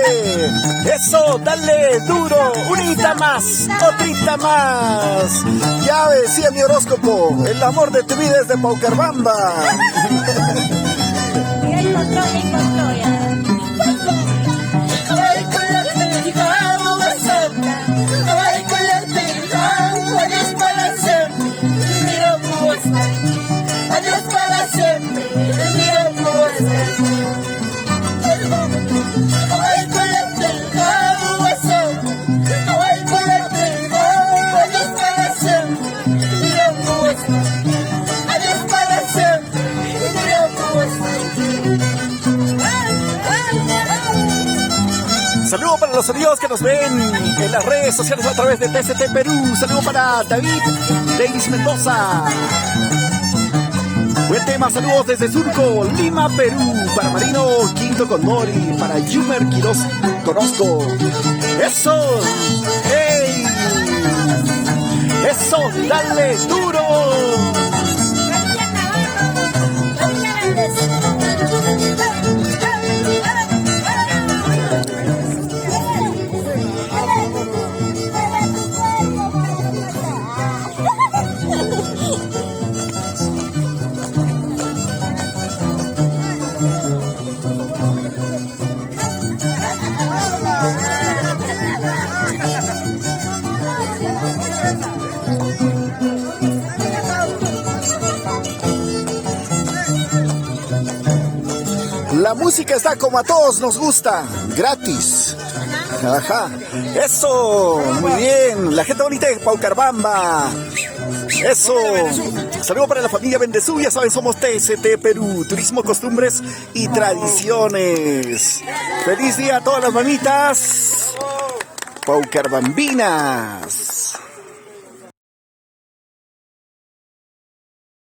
dice, eso, dale duro, unita más, otrita más. Ya decía mi horóscopo, el amor de tu vida es de Paucarbamba. Saludos para los amigos que nos ven en las redes sociales a través de TCT Perú. Saludos para David Davis Mendoza. Buen tema, saludos desde Surco, Lima, Perú. Para Marino Quinto Condori, para Yumer Quiroz Conozco. ¡Eso! ¡Hey! ¡Eso! ¡Dale duro! La música está como a todos nos gusta, gratis. Ajá, eso, muy bien. La gente bonita de Paucarbamba. Eso. Saludos para la familia Bendezú, ya saben, somos TCT Perú, Turismo, Costumbres y Tradiciones. Feliz día a todas las mamitas Paucarbambinas.